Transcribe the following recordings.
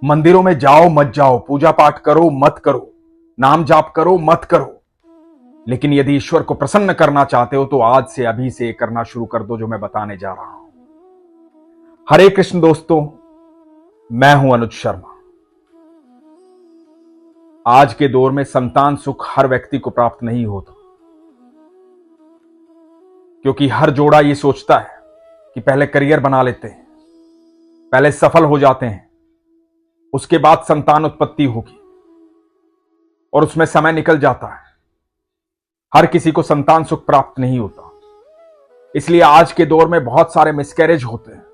मंदिरों में जाओ मत जाओ, पूजा पाठ करो मत करो, नाम जाप करो मत करो, लेकिन यदि ईश्वर को प्रसन्न करना चाहते हो तो आज से अभी से करना शुरू कर दो जो मैं बताने जा रहा हूं। हरे कृष्ण दोस्तों, मैं हूं अनुज शर्मा। आज के दौर में संतान सुख हर व्यक्ति को प्राप्त नहीं होता, क्योंकि हर जोड़ा ये सोचता है कि पहले करियर बना लेते हैं, पहले सफल हो जाते हैं, उसके बाद संतान उत्पत्ति होगी, और उसमें समय निकल जाता है। हर किसी को संतान सुख प्राप्त नहीं होता, इसलिए आज के दौर में बहुत सारे मिसकैरेज होते हैं।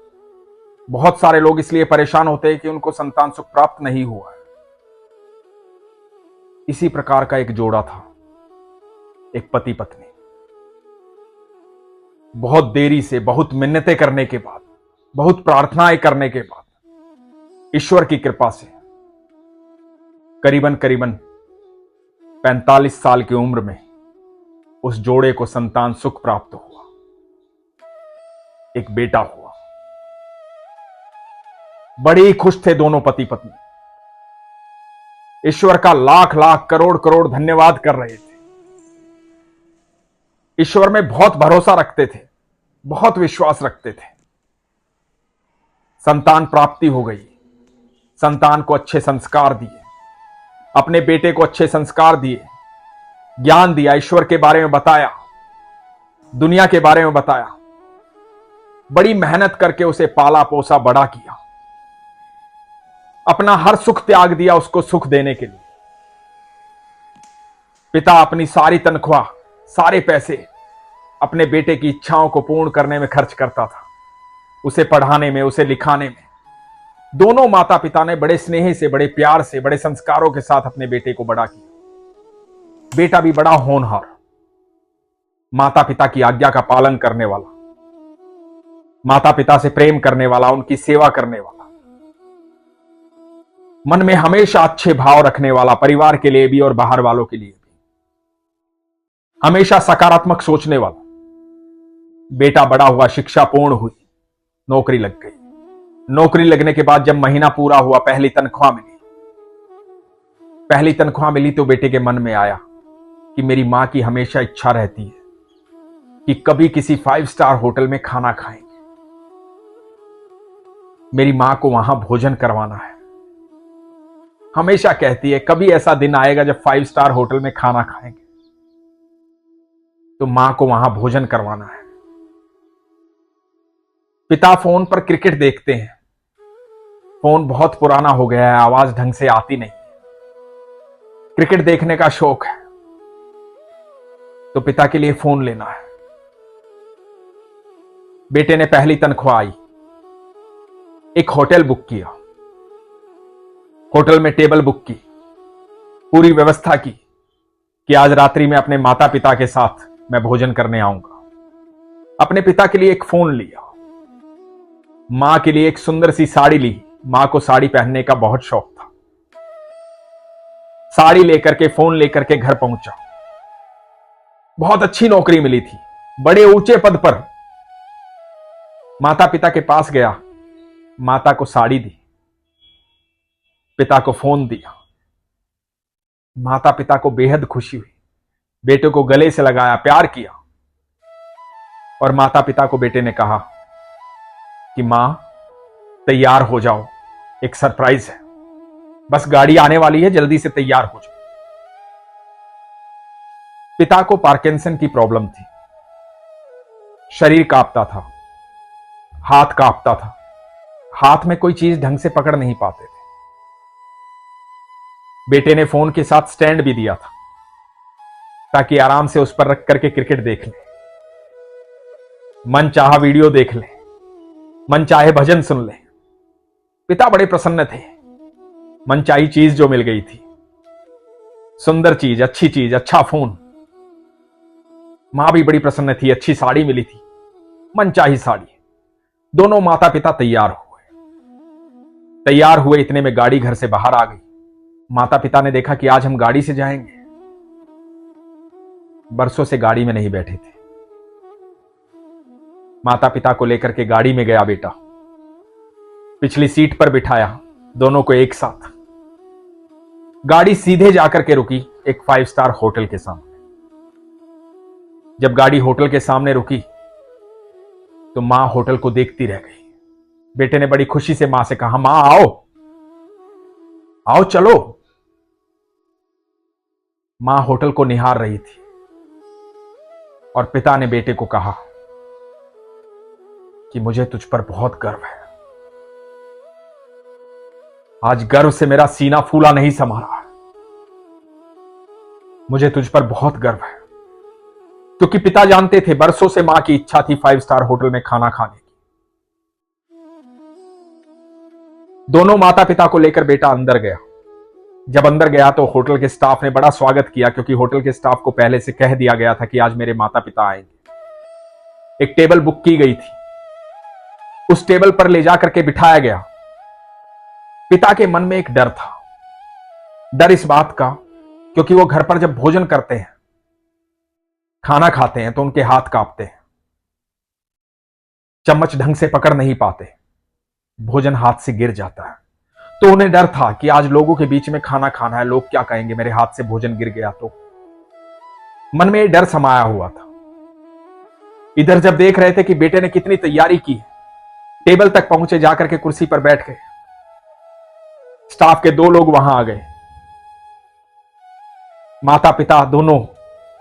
बहुत सारे लोग इसलिए परेशान होते हैं कि उनको संतान सुख प्राप्त नहीं हुआ है। इसी प्रकार का एक जोड़ा था, एक पति पत्नी। बहुत देरी से, बहुत मिन्नतें करने के बाद, बहुत प्रार्थनाएं करने के बाद, ईश्वर की कृपा से करीबन 45 साल की उम्र में उस जोड़े को संतान सुख प्राप्त हुआ, एक बेटा हुआ। बड़े ही खुश थे दोनों पति पत्नी, ईश्वर का लाख लाख करोड़ करोड़ धन्यवाद कर रहे थे। ईश्वर में बहुत भरोसा रखते थे, बहुत विश्वास रखते थे। संतान प्राप्ति हो गई, संतान को अच्छे संस्कार दिए, अपने बेटे को अच्छे संस्कार दिए, ज्ञान दिया, ईश्वर के बारे में बताया, दुनिया के बारे में बताया, बड़ी मेहनत करके उसे पाला पोसा बड़ा किया, अपना हर सुख त्याग दिया उसको सुख देने के लिए। पिता अपनी सारी तनख्वाह, सारे पैसे अपने बेटे की इच्छाओं को पूर्ण करने में खर्च करता था, उसे पढ़ाने में, उसे लिखाने में। दोनों माता पिता ने बड़े स्नेह से, बड़े प्यार से, बड़े संस्कारों के साथ अपने बेटे को बड़ा किया। बेटा भी बड़ा होनहार, माता पिता की आज्ञा का पालन करने वाला, माता पिता से प्रेम करने वाला, उनकी सेवा करने वाला, मन में हमेशा अच्छे भाव रखने वाला, परिवार के लिए भी और बाहर वालों के लिए भी हमेशा सकारात्मक सोचने वाला। बेटा बड़ा हुआ, शिक्षा पूर्ण हुई, नौकरी लग गई। नौकरी लगने के बाद जब महीना पूरा हुआ, पहली तनख्वाह मिली। पहली तनख्वाह मिली तो बेटे के मन में आया कि मेरी मां की हमेशा इच्छा रहती है कि कभी किसी 5 स्टार होटल में खाना खाएंगे, मेरी मां को वहां भोजन करवाना है। हमेशा कहती है कभी ऐसा दिन आएगा जब 5 स्टार होटल में खाना खाएंगे, तो मां को वहां भोजन करवाना है। पिता फोन पर क्रिकेट देखते हैं, फोन बहुत पुराना हो गया है, आवाज ढंग से आती नहीं, क्रिकेट देखने का शौक है, तो पिता के लिए फोन लेना है। बेटे ने पहली तनख्वाह आई, एक होटल बुक किया, होटल में टेबल बुक की, पूरी व्यवस्था की कि आज रात्रि में अपने माता पिता के साथ मैं भोजन करने आऊंगा। अपने पिता के लिए एक फोन लिया, मां के लिए एक सुंदर सी साड़ी ली। मां को साड़ी पहनने का बहुत शौक था। साड़ी लेकर के, फोन लेकर के घर पहुंचा। बहुत अच्छी नौकरी मिली थी, बड़े ऊंचे पद पर। माता पिता के पास गया, माता को साड़ी दी, पिता को फोन दिया। माता पिता को बेहद खुशी हुई, बेटे को गले से लगाया, प्यार किया। और माता पिता को बेटे ने कहा कि मां तैयार हो जाओ, एक सरप्राइज है, बस गाड़ी आने वाली है, जल्दी से तैयार हो जाओ। पिता को पार्किंसन की प्रॉब्लम थी, शरीर कांपता था, हाथ कांपता था, हाथ में कोई चीज ढंग से पकड़ नहीं पाते थे। बेटे ने फोन के साथ स्टैंड भी दिया था ताकि आराम से उस पर रख करके क्रिकेट देख ले, मन चाहा वीडियो देख ले, मन चाहे भजन सुन ले। पिता बड़े प्रसन्न थे, मनचाही चीज जो मिल गई थी, सुंदर चीज, अच्छी चीज, अच्छा फोन। मां भी बड़ी प्रसन्न थी, अच्छी साड़ी मिली थी, मनचाही साड़ी। दोनों माता पिता तैयार हुए। इतने में गाड़ी घर से बाहर आ गई। माता पिता ने देखा कि आज हम गाड़ी से जाएंगे। बरसों से गाड़ी में नहीं बैठे थे। माता पिता को लेकर के गाड़ी में गया बेटा, पिछली सीट पर बिठाया, दोनों को एक साथ। गाड़ी सीधे जाकर के रुकी एक 5 स्टार होटल के सामने। जब गाड़ी होटल के सामने रुकी तो मां होटल को देखती रह गई। बेटे ने बड़ी खुशी से मां से कहा, मां आओ आओ चलो। मां होटल को निहार रही थी और पिता ने बेटे को कहा कि मुझे तुझ पर बहुत गर्व है। आज गर्व से मेरा सीना फूला नहीं समा रहा है। मुझे तुझ पर बहुत गर्व है। क्योंकि पिता जानते थे बरसों से मां की इच्छा थी 5 स्टार होटल में खाना खाने की। दोनों माता पिता को लेकर बेटा अंदर गया। जब अंदर गया तो होटल के स्टाफ ने बड़ा स्वागत किया, क्योंकि होटल के स्टाफ को पहले से कह दिया गया था कि आज मेरे माता पिता आएंगे। एक टेबल बुक की गई थी, उस टेबल पर ले जाकर के बिठाया गया। पिता के मन में एक डर था। डर इस बात का क्योंकि वो घर पर जब भोजन करते हैं, खाना खाते हैं, तो उनके हाथ कांपते हैं, चम्मच ढंग से पकड़ नहीं पाते, भोजन हाथ से गिर जाता है। तो उन्हें डर था कि आज लोगों के बीच में खाना खाना है, लोग क्या कहेंगे, मेरे हाथ से भोजन गिर गया तो। मन में डर समाया हुआ था। इधर जब देख रहे थे कि बेटे ने कितनी तैयारी की, टेबल तक पहुंचे, जाकर के कुर्सी पर बैठ गए। स्टाफ के 2 लोग वहां आ गए। माता पिता दोनों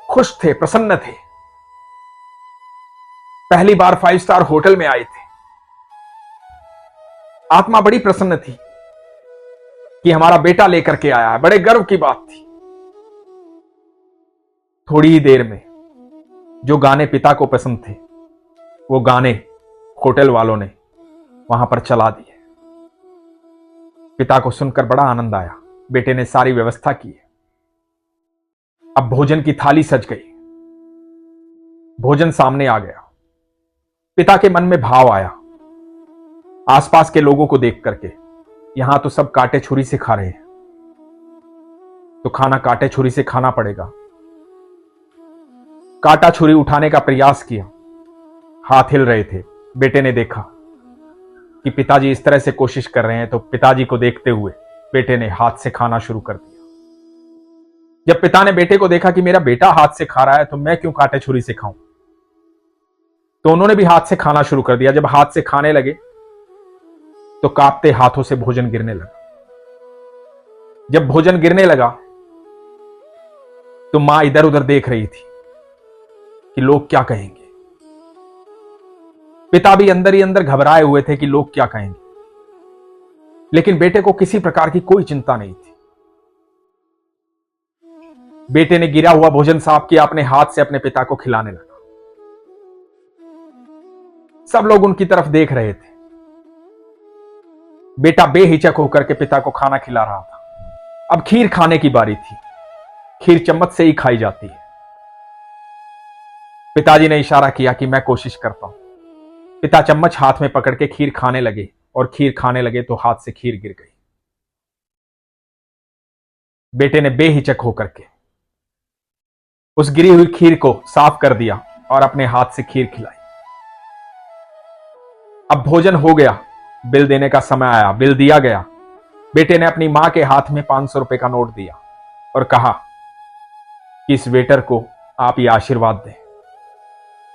खुश थे, प्रसन्न थे। पहली बार 5 स्टार होटल में आए थे। आत्मा बड़ी प्रसन्न थी कि हमारा बेटा लेकर के आया है। बड़े गर्व की बात थी। थोड़ी ही देर में जो गाने पिता को पसंद थे, वो गाने होटल वालों ने वहां पर चला दिए। पिता को सुनकर बड़ा आनंद आया। बेटे ने सारी व्यवस्था की। अब भोजन की थाली सज गई, भोजन सामने आ गया। पिता के मन में भाव आया, आसपास के लोगों को देख करके, यहां तो सब कांटे छुरी से खा रहे हैं, तो खाना कांटे छुरी से खाना पड़ेगा। कांटा छुरी उठाने का प्रयास किया, हाथ हिल रहे थे। बेटे ने देखा कि पिताजी इस तरह से कोशिश कर रहे हैं, तो पिताजी को देखते हुए बेटे ने हाथ से खाना शुरू कर दिया। जब पिता ने बेटे को देखा कि मेरा बेटा हाथ से खा रहा है, तो मैं क्यों कांटे छुरी से खाऊं, तो उन्होंने भी हाथ से खाना शुरू कर दिया। जब हाथ से खाने लगे तो कांपते हाथों से भोजन गिरने लगा। जब भोजन गिरने लगा तो मां इधर उधर देख रही थी कि लोग क्या कहेंगे। पिता भी अंदर ही अंदर घबराए हुए थे कि लोग क्या कहेंगे, लेकिन बेटे को किसी प्रकार की कोई चिंता नहीं थी। बेटे ने गिरा हुआ भोजन साफ किया, अपने हाथ से अपने पिता को खिलाने लगा। सब लोग उनकी तरफ देख रहे थे। बेटा बेहिचक होकर के पिता को खाना खिला रहा था। अब खीर खाने की बारी थी। खीर चम्मच से ही खाई जाती है। पिताजी ने इशारा किया कि मैं कोशिश करता हूं। पिता चम्मच हाथ में पकड़ के खीर खाने लगे, और खीर खाने लगे तो हाथ से खीर गिर गई। बेटे ने बेहिचक होकर के उस गिरी हुई खीर को साफ कर दिया और अपने हाथ से खीर खिलाई। अब भोजन हो गया, बिल देने का समय आया, बिल दिया गया। बेटे ने अपनी मां के हाथ में 500 रुपए का नोट दिया और कहा कि इस वेटर को आप ये आशीर्वाद दें,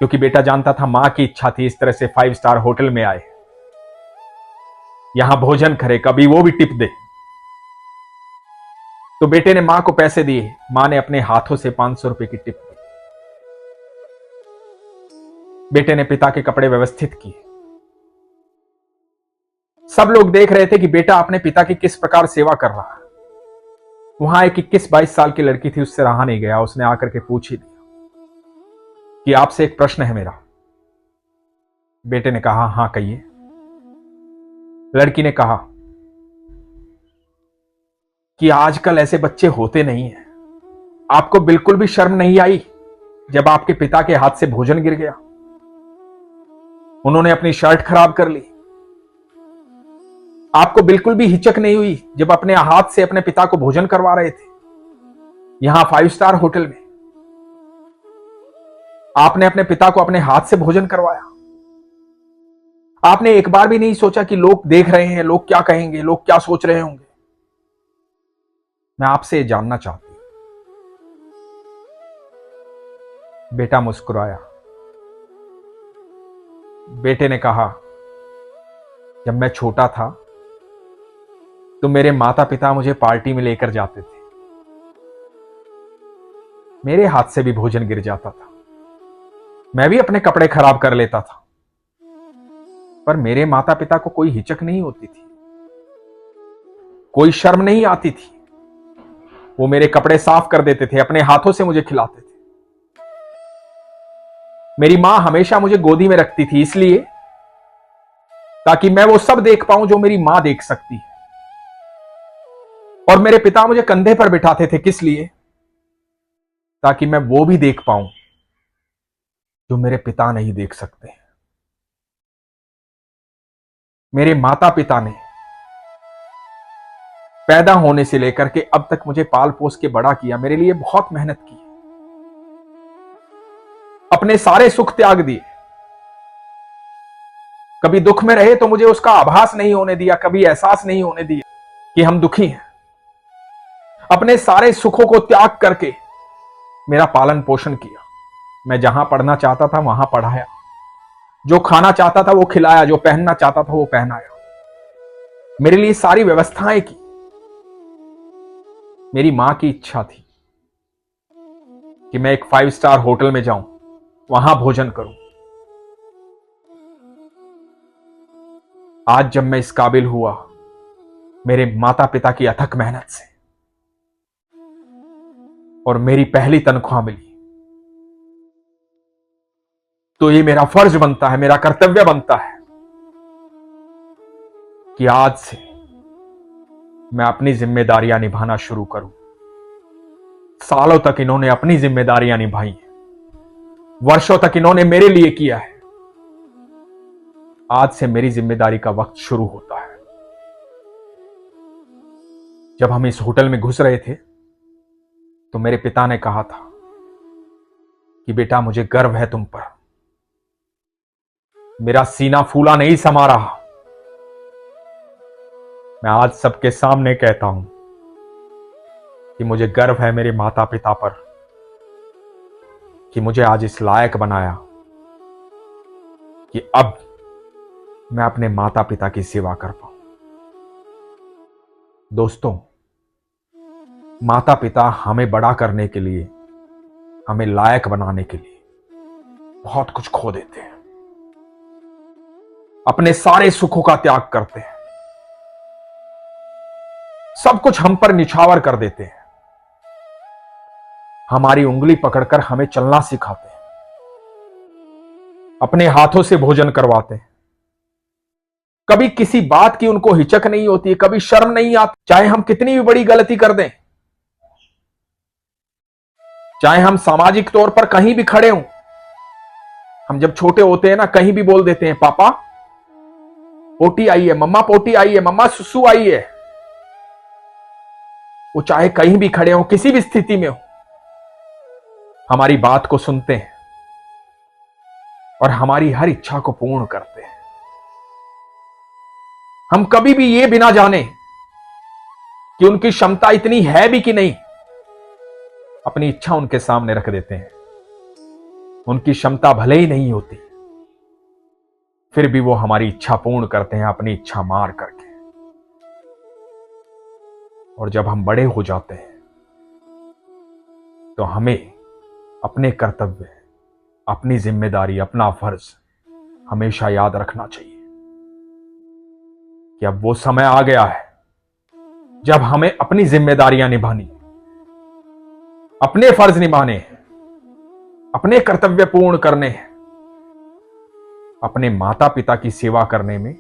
क्योंकि बेटा जानता था मां की इच्छा थी इस तरह से 5 स्टार होटल में आए, यहां भोजन करे, कभी वो भी टिप दे। तो बेटे ने मां को पैसे दिए, मां ने अपने हाथों से 500 रुपए की टिप दी। बेटे ने पिता के कपड़े व्यवस्थित किए। सब लोग देख रहे थे कि बेटा अपने पिता की किस प्रकार सेवा कर रहा है। वहां एक 21-22 साल की लड़की थी, उससे रहा नहीं गया। उसने आकर के पूछ ही लिया कि आपसे एक प्रश्न है मेरा। बेटे ने कहा, हां कहिए। लड़की ने कहा कि आजकल ऐसे बच्चे होते नहीं हैं। आपको बिल्कुल भी शर्म नहीं आई जब आपके पिता के हाथ से भोजन गिर गया? उन्होंने अपनी शर्ट खराब कर ली। आपको बिल्कुल भी हिचक नहीं हुई जब अपने हाथ से अपने पिता को भोजन करवा रहे थे, यहां 5 स्टार होटल में? आपने अपने पिता को अपने हाथ से भोजन करवाया। आपने एक बार भी नहीं सोचा कि लोग देख रहे हैं, लोग क्या कहेंगे, लोग क्या सोच रहे होंगे? मैं आपसे जानना चाहती हूं। बेटा मुस्कुराया। बेटे ने कहा, जब मैं छोटा था तो मेरे माता पिता मुझे पार्टी में लेकर जाते थे। मेरे हाथ से भी भोजन गिर जाता था, मैं भी अपने कपड़े खराब कर लेता था, पर मेरे माता पिता को कोई हिचक नहीं होती थी, कोई शर्म नहीं आती थी। वो मेरे कपड़े साफ कर देते थे, अपने हाथों से मुझे खिलाते थे। मेरी मां हमेशा मुझे गोदी में रखती थी, इसलिए ताकि मैं वो सब देख पाऊं जो मेरी मां देख सकती है। और मेरे पिता मुझे कंधे पर बिठाते थे, किस लिए? ताकि मैं वो भी देख पाऊं जो मेरे पिता नहीं देख सकते। मेरे माता पिता ने पैदा होने से लेकर के अब तक मुझे पाल पोस के बड़ा किया, मेरे लिए बहुत मेहनत की, अपने सारे सुख त्याग दिए। कभी दुख में रहे तो मुझे उसका आभास नहीं होने दिया, कभी एहसास नहीं होने दिया कि हम दुखी हैं। अपने सारे सुखों को त्याग करके मेरा पालन पोषण किया। मैं जहां पढ़ना चाहता था वहां पढ़ाया, जो खाना चाहता था वो खिलाया, जो पहनना चाहता था वो पहनाया, मेरे लिए सारी व्यवस्थाएं की। मेरी मां की इच्छा थी कि मैं एक 5 स्टार होटल में जाऊं, वहां भोजन करूं। आज जब मैं इस काबिल हुआ मेरे माता पिता की अथक मेहनत से, और मेरी पहली तनख्वाह मिली, तो ये मेरा फर्ज बनता है, मेरा कर्तव्य बनता है कि आज से मैं अपनी जिम्मेदारियां निभाना शुरू करूं। सालों तक इन्होंने अपनी जिम्मेदारियां निभाई हैं, वर्षों तक इन्होंने मेरे लिए किया है। आज से मेरी जिम्मेदारी का वक्त शुरू होता है। जब हम इस होटल में घुस रहे थे तो मेरे पिता ने कहा था कि बेटा मुझे गर्व है तुम पर। मेरा सीना फूला नहीं समा रहा। मैं आज सबके सामने कहता हूं कि मुझे गर्व है मेरे माता पिता पर कि मुझे आज इस लायक बनाया कि अब मैं अपने माता पिता की सेवा कर पाऊं। दोस्तों, माता पिता हमें बड़ा करने के लिए, हमें लायक बनाने के लिए बहुत कुछ खो देते हैं, अपने सारे सुखों का त्याग करते हैं, सब कुछ हम पर निछावर कर देते हैं, हमारी उंगली पकड़कर हमें चलना सिखाते हैं, अपने हाथों से भोजन करवाते हैं। कभी किसी बात की उनको हिचक नहीं होती, कभी शर्म नहीं आती, चाहे हम कितनी भी बड़ी गलती कर दें, चाहे हम सामाजिक तौर पर कहीं भी खड़े हों। हम जब छोटे होते हैं ना, कहीं भी बोल देते हैं, पापा पोटी आई है, मम्मा पोटी आई है, मम्मा सुसु आई है। वो चाहे कहीं भी खड़े हो, किसी भी स्थिति में हो, हमारी बात को सुनते हैं और हमारी हर इच्छा को पूर्ण करते हैं। हम कभी भी ये बिना जाने कि उनकी क्षमता इतनी है भी कि नहीं, अपनी इच्छा उनके सामने रख देते हैं। उनकी क्षमता भले ही नहीं होती, फिर भी वो हमारी इच्छा पूर्ण करते हैं, अपनी इच्छा मार करके। और जब हम बड़े हो जाते हैं तो हमें अपने कर्तव्य, अपनी जिम्मेदारी, अपना फर्ज हमेशा याद रखना चाहिए कि अब वो समय आ गया है जब हमें अपनी जिम्मेदारियां निभानी, अपने फर्ज निभाने हैं, अपने कर्तव्य पूर्ण करने हैं। अपने माता पिता की सेवा करने में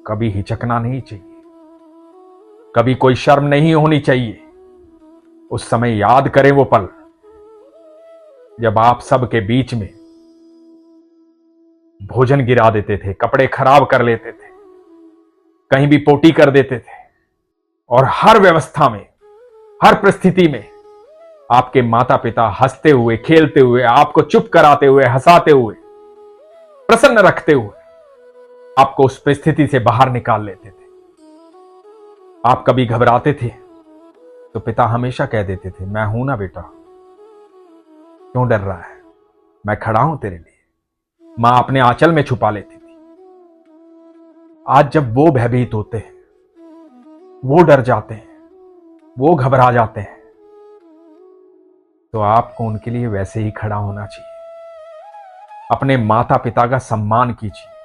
कभी हिचकना नहीं चाहिए, कभी कोई शर्म नहीं होनी चाहिए। उस समय याद करें वो पल जब आप सबके बीच में भोजन गिरा देते थे, कपड़े खराब कर लेते थे, कहीं भी पोटी कर देते थे, और हर व्यवस्था में, हर परिस्थिति में आपके माता पिता हंसते हुए, खेलते हुए, आपको चुप कराते हुए, हंसाते हुए, प्रसन्न रखते हुए आपको उस परिस्थिति से बाहर निकाल लेते थे। आप कभी घबराते थे तो पिता हमेशा कह देते थे, मैं हूं ना बेटा, क्यों डर रहा है, मैं खड़ा हूं तेरे लिए। मां अपने आंचल में छुपा लेती थी। आज जब वो भयभीत होते हैं, वो डर जाते हैं, वो घबरा जाते हैं, तो आपको उनके लिए वैसे ही खड़ा होना चाहिए। अपने माता पिता का सम्मान कीजिए।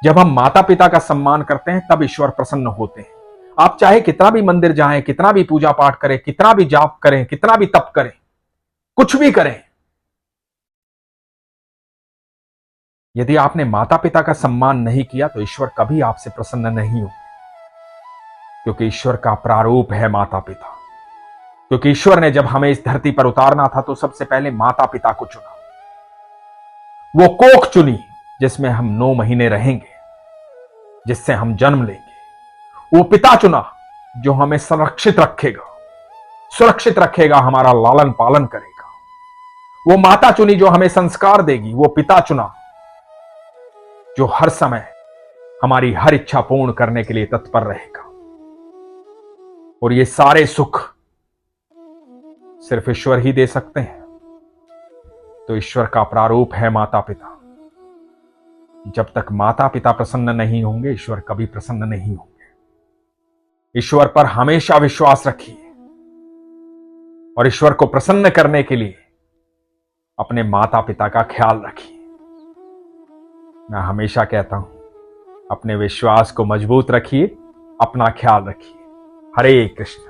जब हम माता पिता का सम्मान करते हैं तब ईश्वर प्रसन्न होते हैं। आप चाहे कितना भी मंदिर जाएं, कितना भी पूजा पाठ करें, कितना भी जाप करें, कितना भी तप करें, कुछ भी करें, यदि आपने माता पिता का सम्मान नहीं किया तो ईश्वर कभी आपसे प्रसन्न नहीं होंगे। क्योंकि ईश्वर का प्रारूप है माता पिता। क्योंकि ईश्वर ने जब हमें इस धरती पर उतारना था तो सबसे पहले माता पिता को चुना। वो कोख चुनी जिसमें हम 9 महीने रहेंगे, जिससे हम जन्म लेंगे। वो पिता चुना जो हमें सुरक्षित रखेगा, हमारा लालन पालन करेगा। वो माता चुनी जो हमें संस्कार देगी। वो पिता चुना जो हर समय हमारी हर इच्छा पूर्ण करने के लिए तत्पर रहेगा। और ये सारे सुख सिर्फ ईश्वर ही दे सकते हैं। तो ईश्वर का प्रारूप है माता पिता। जब तक माता पिता प्रसन्न नहीं होंगे, ईश्वर कभी प्रसन्न नहीं होंगे। ईश्वर पर हमेशा विश्वास रखिए और ईश्वर को प्रसन्न करने के लिए अपने माता पिता का ख्याल रखिए। मैं हमेशा कहता हूं, अपने विश्वास को मजबूत रखिए, अपना ख्याल रखिए। हरे कृष्ण।